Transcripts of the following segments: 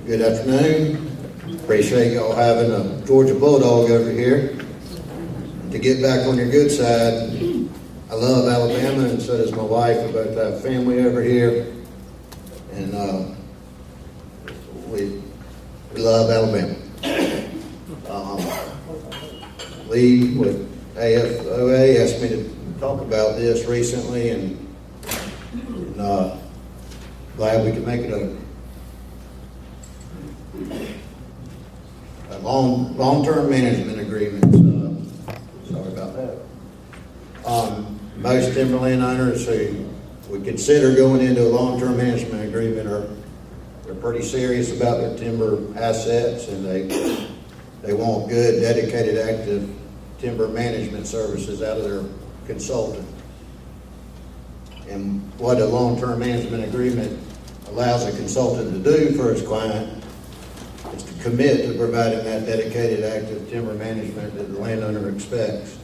Good afternoon. Appreciate y'all having a Georgia Bulldog over here. To get back on your good side, I love Alabama, and so does my wife. We both have family over here, and we love Alabama. Lee with AFOA asked me to talk about this recently, and glad we could make it a long-term management agreement. Sorry about that. Most timberland owners who would consider going into a long-term management agreement they're pretty serious about their timber assets, and they want good, dedicated, active timber management services out of their consultant. And what a long-term management agreement allows a consultant to do for his client is to commit to providing that dedicated, active timber management that the landowner expects.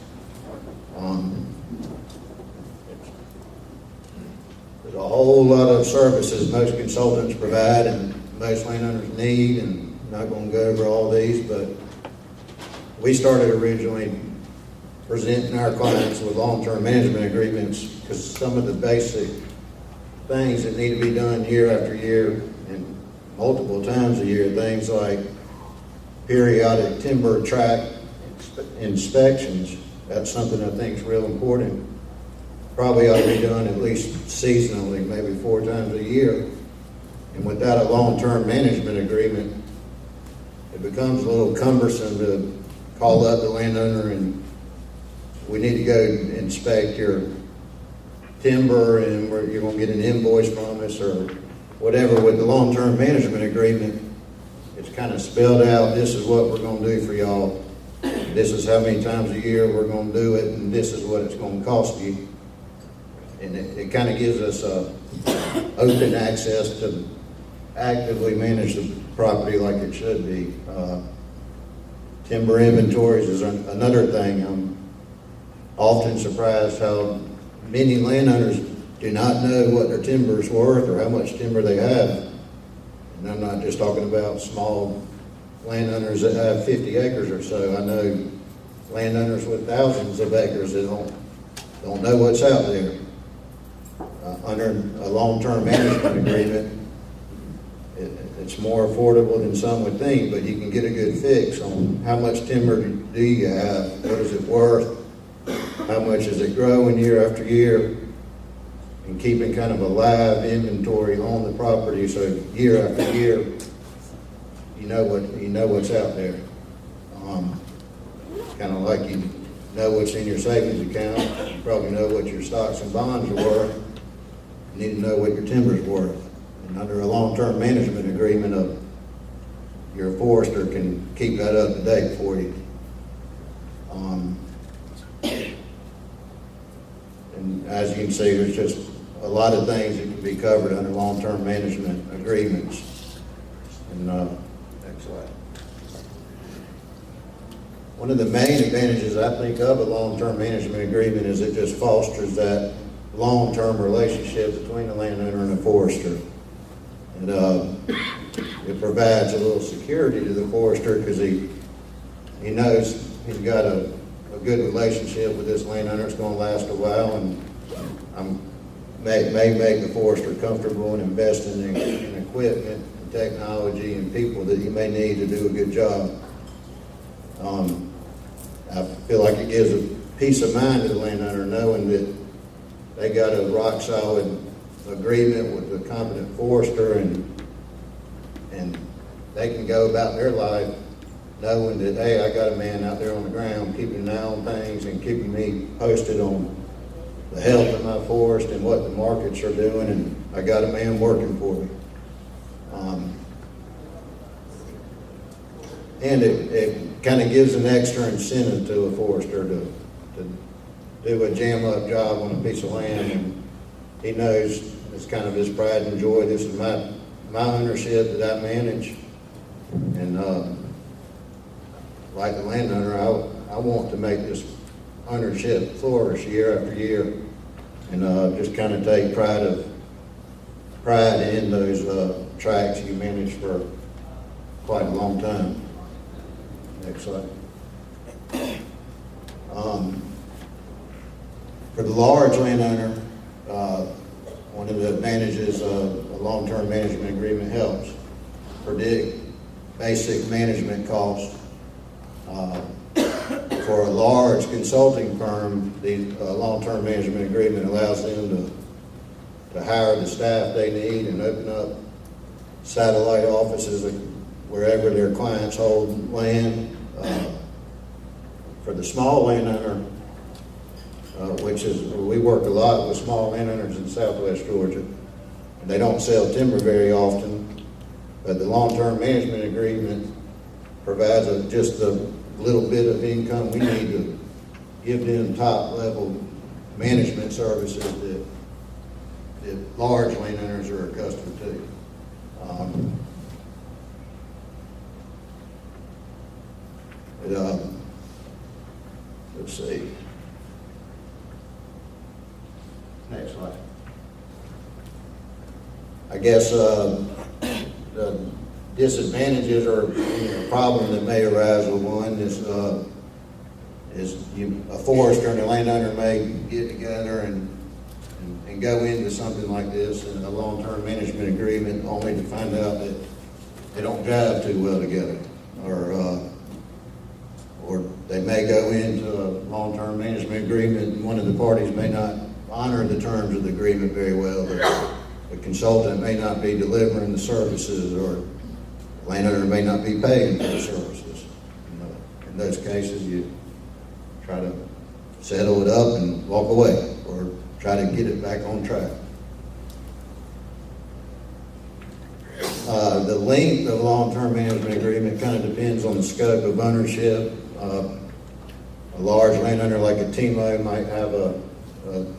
There's a whole lot of services most consultants provide and most landowners need, and I'm not going to go over all these, but we started originally presenting our clients with long-term management agreements because some of the basic things that need to be done year after year and multiple times a year, things like periodic timber tract inspections, that's something I think is real important. Probably ought to be done at least seasonally, maybe 4 times a year. And without a long-term management agreement, it becomes a little cumbersome to call up the landowner and we need to go inspect your timber and you're going to get an invoice from us or whatever. With the long-term management agreement, it's kind of spelled out, this is what we're going to do for y'all. This is how many times a year we're going to do it, and this is what it's going to cost you. And it kind of gives us open access to actively manage the property like it should be. Timber inventories is another thing. I'm often surprised how many landowners do not know what their timber is worth or how much timber they have. And I'm not just talking about small landowners that have 50 acres or so. I know landowners with thousands of acres that don't know what's out there. Under a long-term management agreement, it's more affordable than some would think, but you can get a good fix on how much timber do you have, what is it worth, how much is it growing year after year, and keeping kind of a live inventory on the property so year after year you know what's out there. Kind of like you know what's in your savings account, you probably know what your stocks and bonds are worth. You need to know what your timber's worth. And under a long-term management agreement, your forester can keep that up to date for you. And as you can see, there's just a lot of things that can be covered under long-term management agreements. And next slide. One of the main advantages I think of a long-term management agreement is it just fosters that long-term relationship between the landowner and the forester. And it provides a little security to the forester because he knows he's got a good relationship with this landowner. It's going to last a while, and may make the forester comfortable in investing in equipment and technology and people that he may need to do a good job. I feel like it gives a peace of mind to the landowner knowing that they got a rock solid agreement with the competent forester, and they can go about their life knowing that, hey, I got a man out there on the ground keeping an eye on things and keeping me posted on the health of my forest and what the markets are doing, and I got a man working for me. And it kind of gives an extra incentive to a forester to do a jam-up job on a piece of land, and he knows it's kind of his pride and joy. This is my ownership that I manage, and like the landowner, I want to make this ownership flourish year after year, and just kind of take pride in those tracts you manage for quite a long time. Next slide. For the large landowner, one of the advantages of a long-term management agreement helps predict basic management costs. For a large consulting firm, the long-term management agreement allows them to hire the staff they need and open up satellite offices wherever their clients hold land. For the small landowner, we work a lot with small landowners in Southwest Georgia, and they don't sell timber very often, but the long-term management agreement provides just a little bit of income we need to give them top-level management services that large landowners are accustomed to. Let's see. Next slide. I guess the disadvantages or a problem that may arise with one is a forester and a landowner may get together and go into something like this in a long-term management agreement only to find out that they don't jive too well together, or they may go into a long-term management agreement and one of the parties may not honor the terms of the agreement very well. The consultant may not be delivering the services, or the landowner may not be paying for the services. In those cases, you try to settle it up and walk away, or try to get it back on track. The length of a long-term management agreement kind of depends on the scope of ownership. A large landowner like a TMO might have a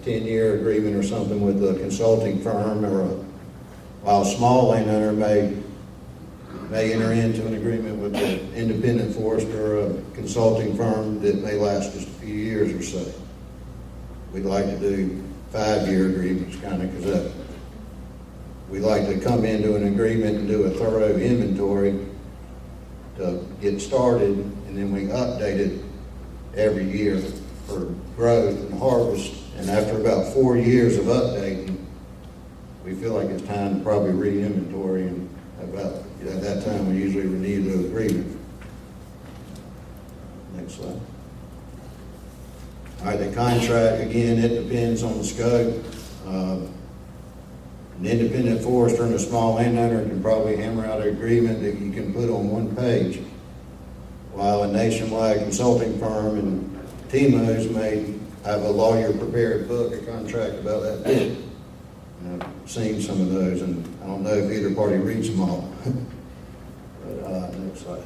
10-year agreement or something with a consulting firm, while a small landowner may enter into an agreement with an independent forester or a consulting firm that may last just a few years or so. We'd like to do 5-year agreements, kind of, because we like to come into an agreement and do a thorough inventory to get started, and then we update it every year for growth and harvest. And after about 4 years of updating, we feel like it's time to probably re-inventory, and at that time we usually renew the agreement. Next slide. All right, the contract, again, it depends on the scope. An independent forester and a small landowner can probably hammer out an agreement that you can put on one page, while a nationwide consulting firm and TMOs may have a lawyer prepared book, a contract about that big. And I've seen some of those, and I don't know if either party reads them all. But next slide.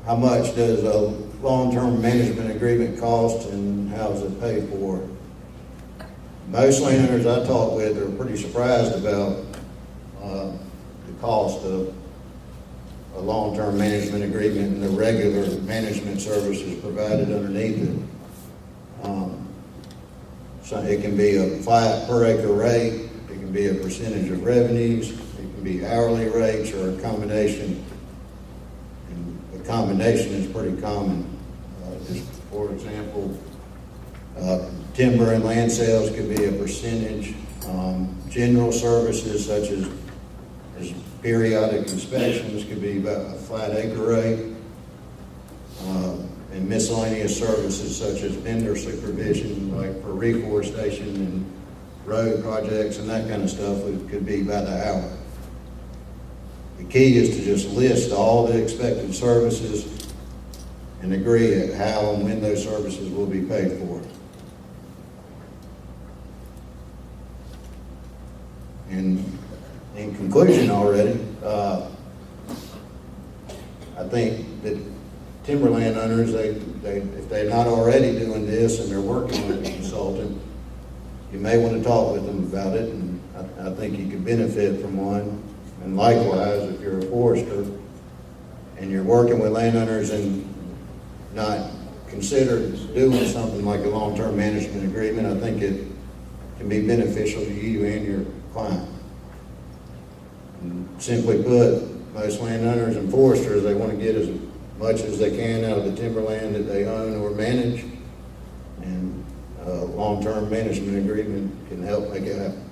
How much does a long-term management agreement cost, and how is it paid for? Most landowners I talk with are pretty surprised about the cost of a long-term management agreement and the regular management services provided underneath it. So it can be a flat per acre rate, it can be a percentage of revenues, it can be hourly rates, or a combination. And the combination is pretty common. Just for example, timber and land sales could be a percentage. General services such as periodic inspections could be about a flat acre rate. And miscellaneous services such as vendor supervision, like for reforestation and road projects and that kind of stuff, it could be by the hour. The key is to just list all the expected services and agree at how and when those services will be paid for. And in conclusion already, I think that timberland owners, if they're not already doing this and they're working with a consultant, you may want to talk with them about it, and I think you could benefit from one. And likewise, if you're a forester and you're working with landowners and not considered doing something like a long-term management agreement, I think it can be beneficial to you and your client. And simply put, most landowners and foresters, they want to get as much as they can out of the timberland that they own or manage. And a long-term management agreement can help make it happen.